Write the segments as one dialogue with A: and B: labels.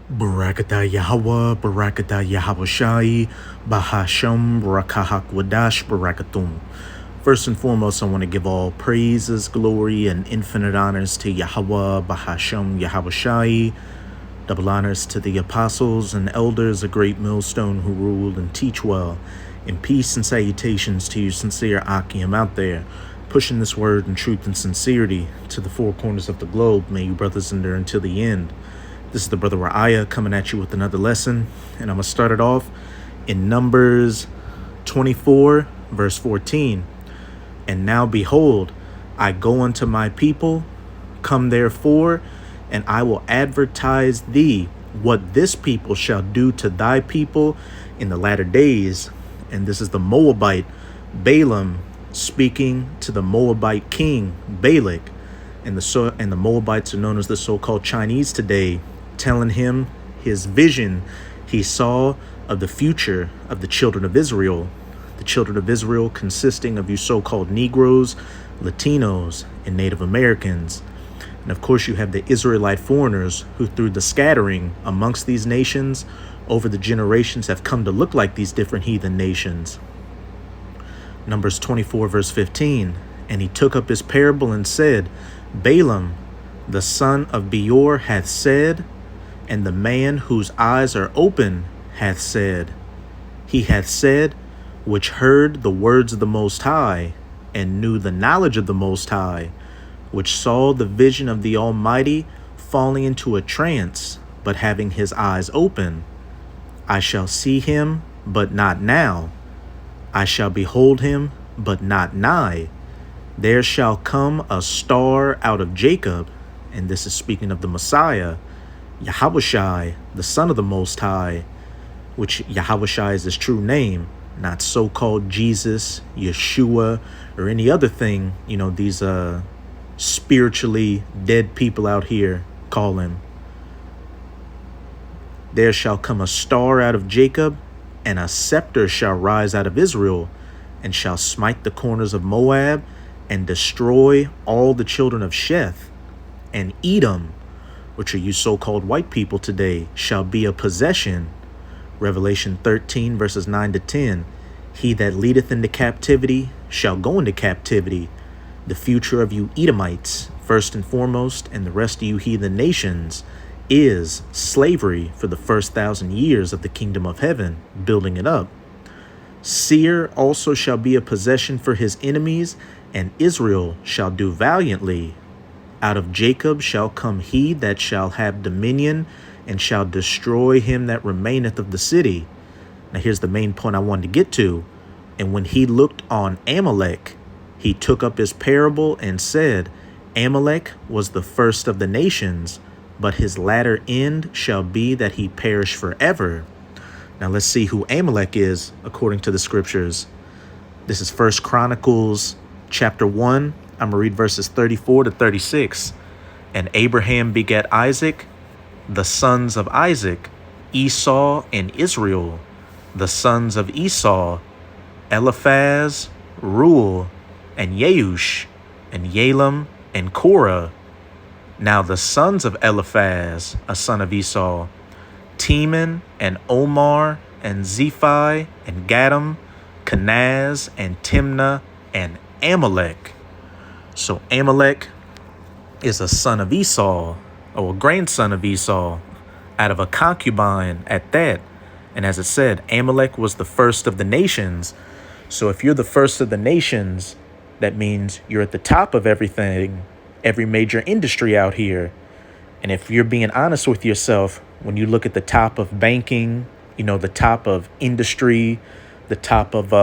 A: Barakatah Yahweh, Barakatah Yahweh Shai, Bahasham, Barakahak Wadash, Barakatum. First and foremost, I want to give all praises, glory, and infinite honors to Yahweh, Bahasham, Yahweh Shai. Double honors to the apostles and elders, a great millstone who rule and teach well. And peace and salutations to you sincere Akim out there, pushing this word in truth and sincerity to the four corners of the globe. May you brothers endure until the end. This is the brother Ra'aya coming at you with another lesson, and I'm going to start it off in Numbers 24, verse 14. And now behold, I go unto my people, come therefore, and I will advertise thee what this people shall do to thy people in the latter days. And this is the Moabite Balaam speaking to the Moabite king Balak, and the Moabites are known as the so-called Chinese today, telling him his vision he saw of the future of the children of Israel. The children of Israel consisting of you so-called Negroes, Latinos, and Native Americans. And of course you have the Israelite foreigners who through the scattering amongst these nations over the generations have come to look like these different heathen nations. Numbers 24 verse 15. And he took up his parable and said, Balaam, the son of Beor, hath said, and the man whose eyes are open hath said. He hath said, which heard the words of the Most High, and knew the knowledge of the Most High, which saw the vision of the Almighty, falling into a trance, but having his eyes open. I shall see him, but not now. I shall behold him, but not nigh. There shall come a star out of Jacob, and this is speaking of the Messiah, Yahushai, the Son of the Most High, which Yahushai is his true name, not so-called Jesus, Yeshua, or any other thing, these spiritually dead people out here call him. There shall come a star out of Jacob, and a scepter shall rise out of Israel, and shall smite the corners of Moab, and destroy all the children of Sheth, and Edom, which are you so-called white people today, shall be a possession. Revelation 13, verses 9 to 10. He that leadeth into captivity shall go into captivity. The future of you Edomites, first and foremost, and the rest of you heathen nations, is slavery for the first 1,000 years of the kingdom of heaven, building it up. Seir also shall be a possession for his enemies, and Israel shall do valiantly. Out of Jacob shall come he that shall have dominion, and shall destroy him that remaineth of the city. Now here's the main point I wanted to get to. And when he looked on Amalek, he took up his parable and said, Amalek was the first of the nations, but his latter end shall be that he perish forever. Now let's see who Amalek is according to the scriptures. This is 1 Chronicles chapter 1. I'm going to read verses 34 to 36. And Abraham begat Isaac, the sons of Isaac, Esau and Israel. The sons of Esau, Eliphaz, Reuel, and Yeush, and Yalam, and Korah. Now the sons of Eliphaz, a son of Esau, Teman, and Omar, and Zephi, and Gadam, Kenaz, and Timnah, and Amalek. So Amalek is a son of Esau, or a grandson of Esau, out of a concubine at that. And as it said, Amalek was the first of the nations. So if you're the first of the nations, that means you're at the top of everything, every major industry out here. And if you're being honest with yourself, when you look at the top of banking, the top of industry, the top of,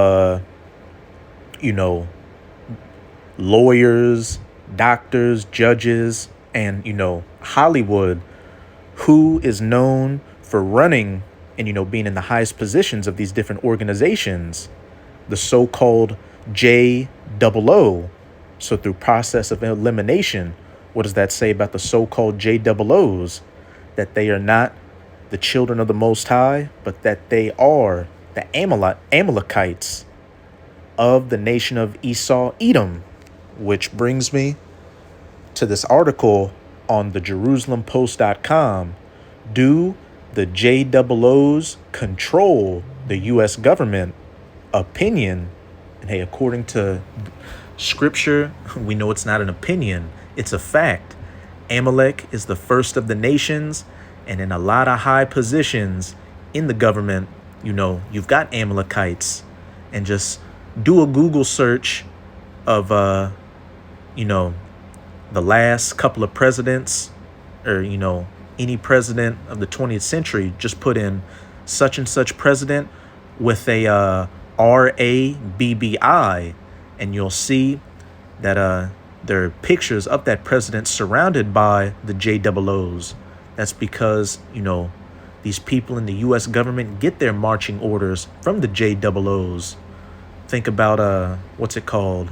A: lawyers, doctors, judges, and, Hollywood, who is known for running and, being in the highest positions of these different organizations, the so-called JOO. So through process of elimination, what does that say about the so-called JOOs? That they are not the children of the Most High, but that they are the Amalekites of the nation of Esau, Edom. Which brings me to this article on the JerusalemPost.com. Do The JOOs control the U.S. government opinion. And hey, according to scripture, we know it's not an opinion, it's a fact. Amalek is the first of the nations, and in a lot of high positions in the government, you've got Amalekites. And just do a Google search of, the last couple of presidents, or, any president of the 20th century. Just put in such and such president with a RABBI, and you'll see that there are pictures of that president surrounded by the JOOs. That's because, these people in the U.S. government get their marching orders from the JOOs. Think about, what's it called?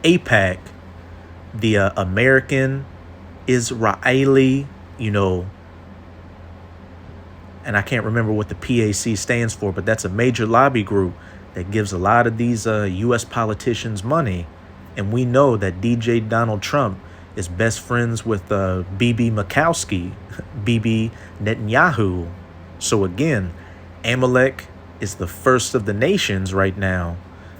A: AIPAC, the American Israeli, and I can't remember what the PAC stands for, but that's a major lobby group that gives a lot of these U.S. politicians money. And we know that DJ Donald Trump is best friends with Bibi Makowski, Bibi Netanyahu. So again, Amalek is the first of the nations right now.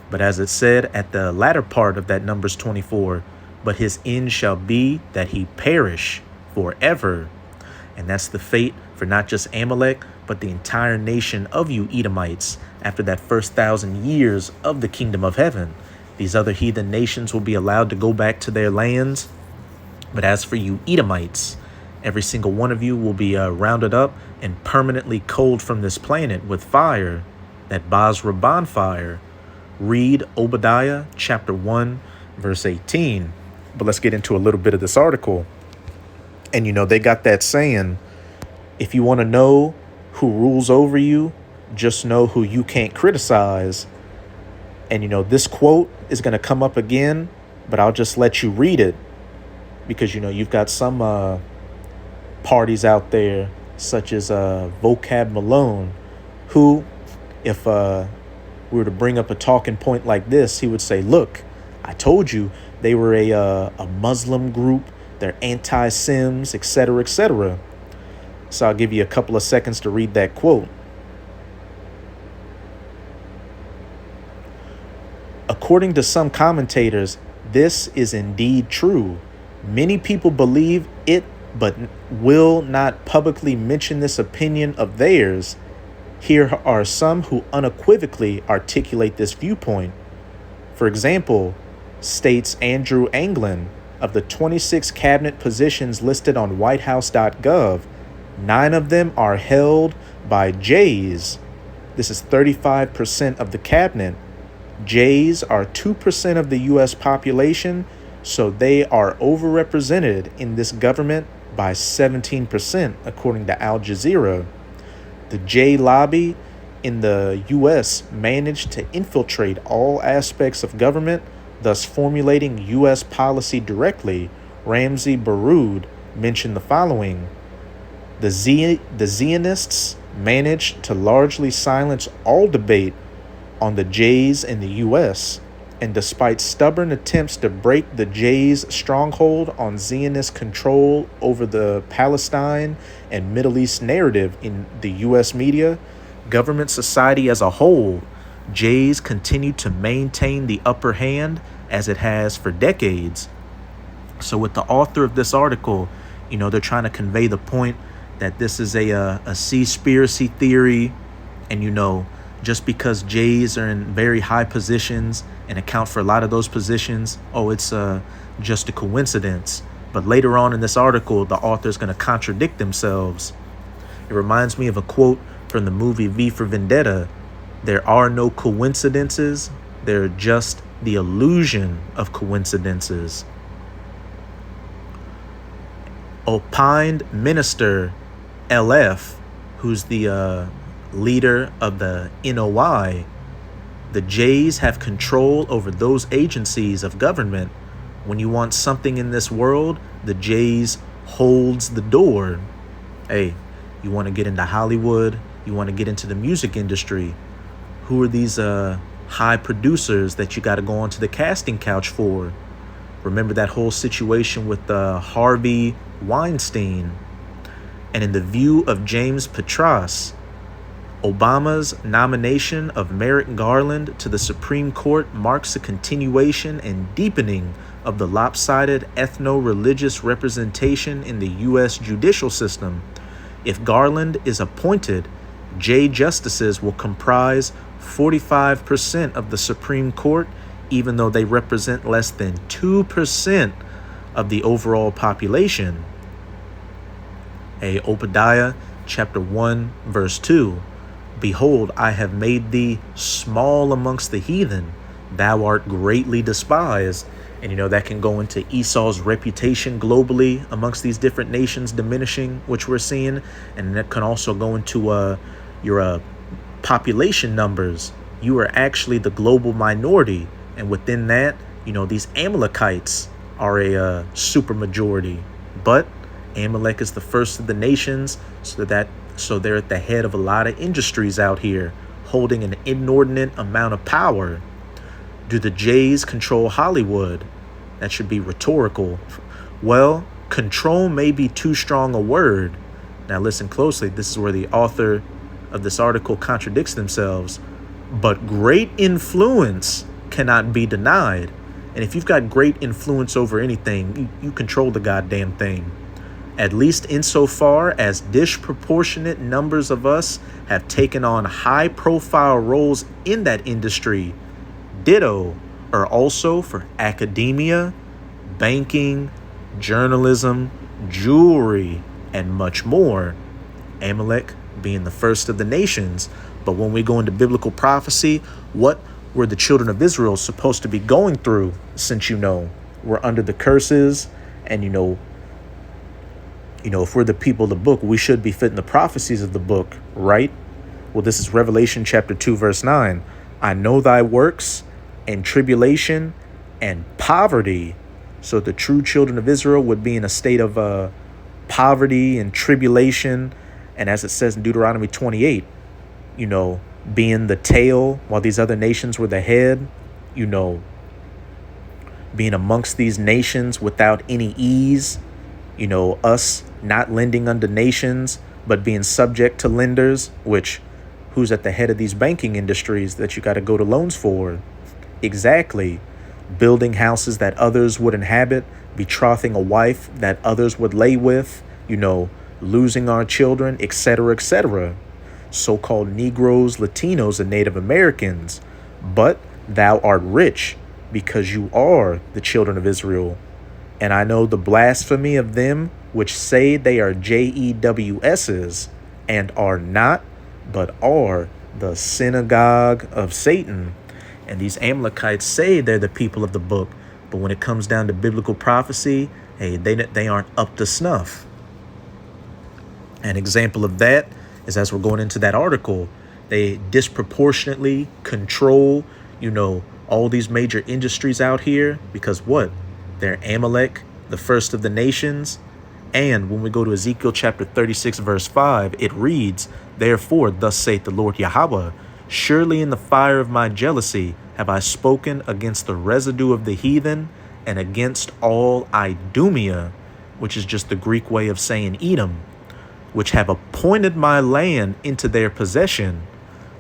A: But as it said at the latter part of that Numbers 24, but his end shall be that he perish forever. And that's the fate for not just Amalek, but the entire nation of you Edomites after that first 1,000 years of the kingdom of heaven. These other heathen nations will be allowed to go back to their lands. But as for you Edomites, every single one of you will be rounded up and permanently culled from this planet with fire, that Basra bonfire. Read Obadiah chapter 1, verse 18. But let's get into a little bit of this article. And, they got that saying, if you want to know who rules over you, just know who you can't criticize. And, this quote is going to come up again, but I'll just let you read it. Because, you've got some parties out there, such as Vocab Malone, who, if we were to bring up a talking point like this, he would say, look, I told you they were a Muslim group. They're anti-Sims, etc., etc. So I'll give you a couple of seconds to read that quote. According to some commentators, this is indeed true. Many people believe it, but will not publicly mention this opinion of theirs. Here are some who unequivocally articulate this viewpoint. For example, states Andrew Anglin, of the 26 cabinet positions listed on whitehouse.gov, 9 of them are held by Jays. This is 35% of the cabinet. Jays are 2% of the U.S. population, so they are overrepresented in this government by 17%, according to Al Jazeera. The J lobby in the U.S. managed to infiltrate all aspects of government, thus formulating U.S. policy directly. Ramzi Baroud mentioned the following. The Zionists managed to largely silence all debate on the Jays in the U.S., and despite stubborn attempts to break the Jays' stronghold on Zionist control over the Palestine and Middle East narrative in the U.S. media, government society as a whole, Jays continue to maintain the upper hand as it has for decades. So with the author of this article, they're trying to convey the point that this is a seaspiracy theory, and just because Jays are in very high positions and account for a lot of those positions, it's just a coincidence. But later on in this article, the author is going to contradict themselves. It reminds me of a quote from the movie V for Vendetta. There are no coincidences. They're just the illusion of coincidences. Opined Minister LF, who's the leader of the NOI, the Jays have control over those agencies of government. When you want something in this world, the Jays holds the door. Hey, you want to get into Hollywood? You want to get into the music industry? Who are these high producers that you got to go onto the casting couch for? Remember that whole situation with Harvey Weinstein? And in the view of James Petras, Obama's nomination of Merrick Garland to the Supreme Court marks a continuation and deepening of the lopsided ethno-religious representation in the U.S. judicial system. If Garland is appointed, J justices will comprise 45% of the Supreme Court, even though they represent less than 2% of the overall population. Obadiah chapter 1, verse 2. Behold, I have made thee small amongst the heathen. Thou art greatly despised. And, that can go into Esau's reputation globally amongst these different nations diminishing, which we're seeing. And that can also go into your population numbers. You are actually the global minority. And within that, these Amalekites are a super majority. But Amalek is the first of the nations, so they're at the head of a lot of industries out here, holding an inordinate amount of power. Do the Jays control Hollywood? That should be rhetorical. Well, control may be too strong a word. Now listen closely. This is where the author of this article contradicts themselves. But great influence cannot be denied. And if you've got great influence over anything, you control the goddamn thing. At least insofar as disproportionate numbers of us have taken on high-profile roles in that industry. Ditto are also for academia, banking, journalism, jewelry, and much more. Amalek being the first of the nations. But when we go into biblical prophecy, what were the children of Israel supposed to be going through, since we're under the curses, and if we're the people of the book, we should be fitting the prophecies of the book, right? Well, this is Revelation chapter 2, verse 9. I know thy works and tribulation and poverty. So the true children of Israel would be in a state of poverty and tribulation. And as it says in Deuteronomy 28, being the tail while these other nations were the head, being amongst these nations without any ease, us not lending unto nations, but being subject to lenders, which who's at the head of these banking industries that you got to go to loans for? Exactly. Building houses that others would inhabit, betrothing a wife that others would lay with, losing our children, etc., etc. So-called Negroes, Latinos, and Native Americans. But thou art rich because you are the children of Israel. And I know the blasphemy of them which say they are JEWSs and are not, but are the synagogue of Satan. And these Amalekites say they're the people of the book, but when it comes down to biblical prophecy, hey, they aren't up to snuff. An example of that is, as we're going into that article, they disproportionately control, all these major industries out here because what? They're Amalek, the first of the nations. And when we go to Ezekiel chapter 36, verse 5, it reads, Therefore, thus saith the Lord Yahweh, surely in the fire of my jealousy have I spoken against the residue of the heathen and against all Idumea, which is just the Greek way of saying Edom, which have appointed my land into their possession.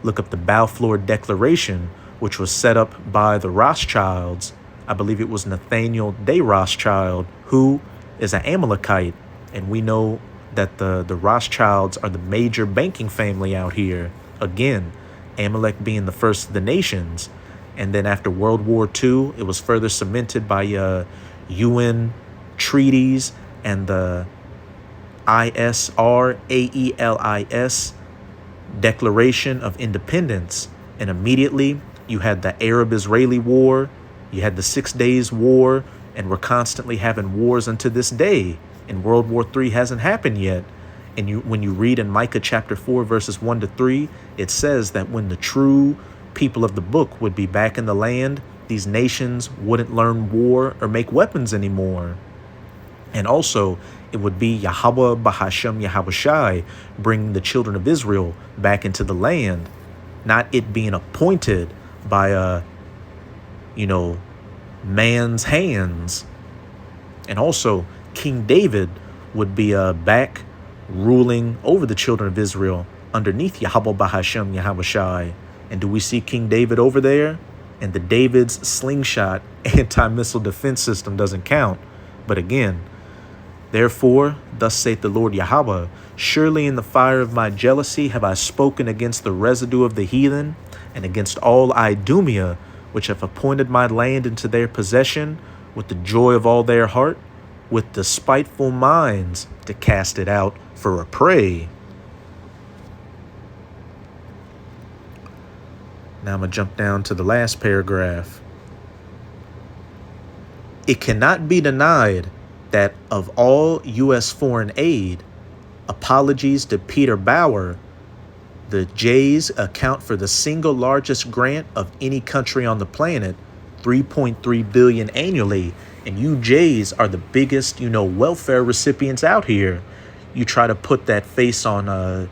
A: Look up the Balfour Declaration, which was set up by the Rothschilds. I believe it was Nathaniel de Rothschild, who is an Amalekite. And we know that the Rothschilds are the major banking family out here. Again, Amalek being the first of the nations. And then after World War II, it was further cemented by UN treaties and the ISRAELIS Declaration of Independence. And immediately you had the Arab-Israeli War, you had the 6 Days War, and we're constantly having wars unto this day. And World War III hasn't happened yet. And when you read in Micah chapter 4, verses 1-3, it says that when the true people of the book would be back in the land, these nations wouldn't learn war or make weapons anymore. And also, it would be Yahweh Bahashem Yahawashi bringing the children of Israel back into the land, not it being appointed by man's hands. And also, King David would be back ruling over the children of Israel underneath Yahweh Bahashem Yahweh Shai. And do we see King David over there? And the David's slingshot anti-missile defense system doesn't count. But again, therefore, thus saith the Lord Yahweh, surely in the fire of my jealousy have I spoken against the residue of the heathen, and against all Idumea, which have appointed my land into their possession, with the joy of all their heart, with despiteful minds, to cast it out for a prey. Now I'm going to jump down to the last paragraph. It cannot be denied that of all U.S. foreign aid, apologies to Peter Bauer, the Jays account for the single largest grant of any country on the planet, $3.3 billion annually. And you Jays are the biggest, welfare recipients out here. You try to put that face on,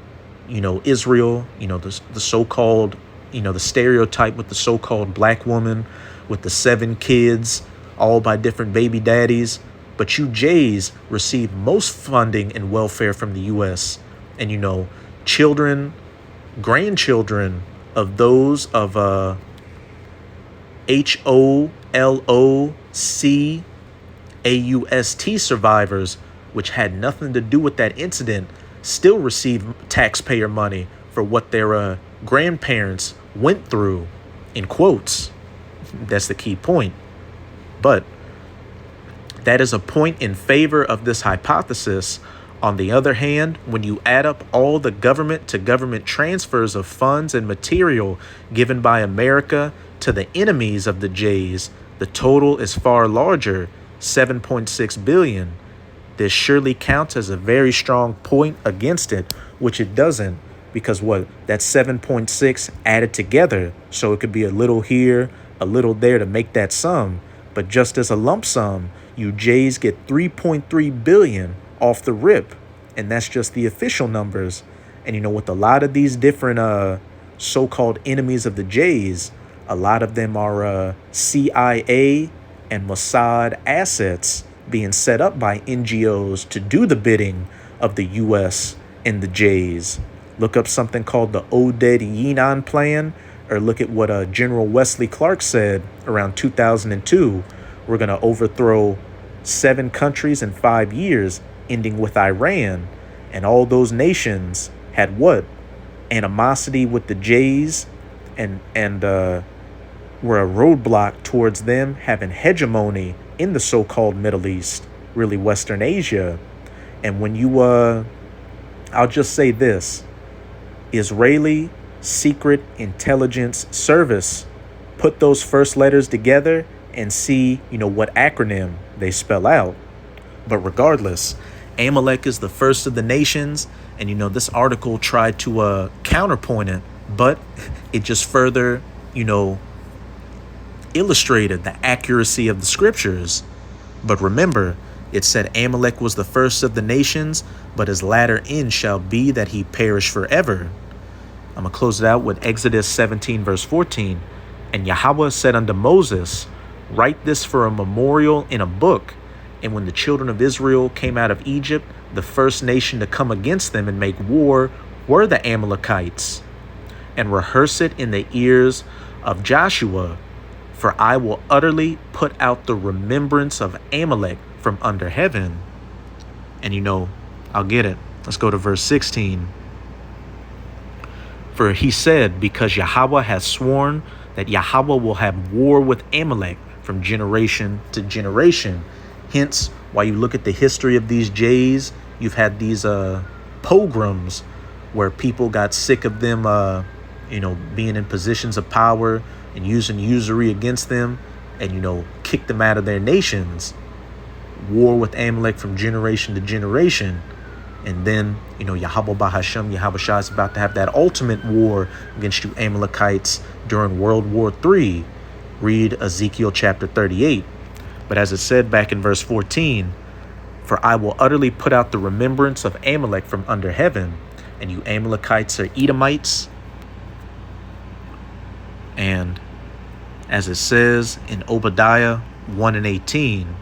A: Israel, the so-called, the stereotype with the so-called black woman with the 7 kids, all by different baby daddies. But you Jays receive most funding and welfare from the U.S. And, children, grandchildren of those of HOLOCAUST survivors, which had nothing to do with that incident, still receive taxpayer money for what their grandparents went through, in quotes. That's the key point. But that is a point in favor of this hypothesis. On the other hand, when you add up all the government-to-government transfers of funds and material given by America to the enemies of the Jays, the total is far larger, $7.6 billion. This surely counts as a very strong point against it, which it doesn't, because that's 7.6 added together, so it could be a little here, a little there to make that sum. But just as a lump sum, you Jays get $3.3 billion off the rip, and that's just the official numbers. And with a lot of these different so-called enemies of the Jays, a lot of them are CIA and Mossad assets being set up by NGOs to do the bidding of the U.S. and the Jays. Look up something called the Oded Yinon Plan, or look at what General Wesley Clark said around 2002. We're going to overthrow 7 countries in 5 years, ending with Iran. And all those nations had what? Animosity with the Jays, and were a roadblock towards them having hegemony in the so-called Middle East, really Western Asia. And when you, I'll just say this, Israeli Secret Intelligence Service, put those first letters together and see, what acronym they spell out. But regardless, Amalek is the first of the nations, and this article tried to counterpoint it, but it just further, illustrated the accuracy of the scriptures. But remember, it said Amalek was the first of the nations, but his latter end shall be that he perish forever. I'm going to close it out with Exodus 17, verse 14. And Yahweh said unto Moses, write this for a memorial in a book. And when the children of Israel came out of Egypt, the first nation to come against them and make war were the Amalekites. And rehearse it in the ears of Joshua, for I will utterly put out the remembrance of Amalek from under heaven. And I'll get it. Let's go to verse 16. For he said, because Yahweh has sworn that Yahweh will have war with Amalek from generation to generation. Hence, while you look at the history of these Jays, you've had these pogroms where people got sick of them, being in positions of power and using usury against them, and, kicked them out of their nations. War with Amalek from generation to generation. And then, Yahweh Bahashem, Yahweh Shai is about to have that ultimate war against you Amalekites during World War III. Read Ezekiel chapter 38. But as it said back in verse 14, for I will utterly put out the remembrance of Amalek from under heaven, and you Amalekites are Edomites. And as it says in Obadiah 1 and 18,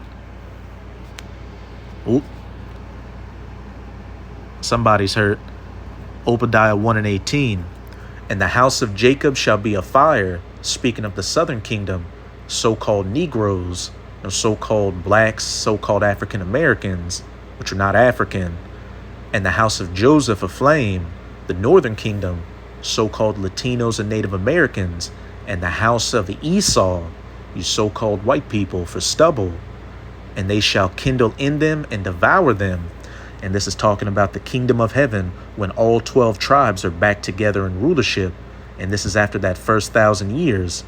A: Somebody's hurt. Obadiah 1 and 18. And the house of Jacob shall be a fire, speaking of the southern kingdom, so-called Negroes, so-called blacks, so-called African Americans, which are not African. And the house of Joseph a flame, the northern kingdom, so-called Latinos and Native Americans. And the house of Esau, you so-called white people, for stubble. And they shall kindle in them and devour them. And this is talking about the kingdom of heaven when all 12 tribes are back together in rulership. And this is after that first 1,000 years.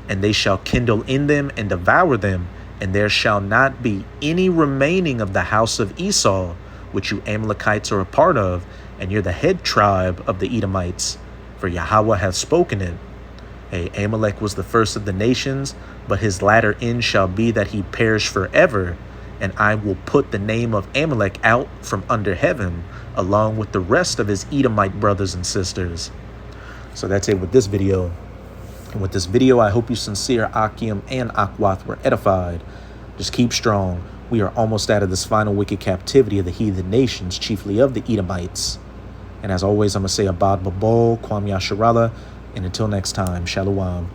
A: And they shall kindle in them and devour them. And there shall not be any remaining of the house of Esau, which you Amalekites are a part of. And you're the head tribe of the Edomites. For Yahweh hath spoken it. Hey, Amalek was the first of the nations, but his latter end shall be that he perish forever. And I will put the name of Amalek out from under heaven, along with the rest of his Edomite brothers and sisters. So that's it with this video. And with this video, I hope you sincere Akim and Akwath were edified. Just keep strong. We are almost out of this final wicked captivity of the heathen nations, chiefly of the Edomites. And as always, I'm going to say Abad Babol, Kwam Yasharallah, and until next time, Shalom.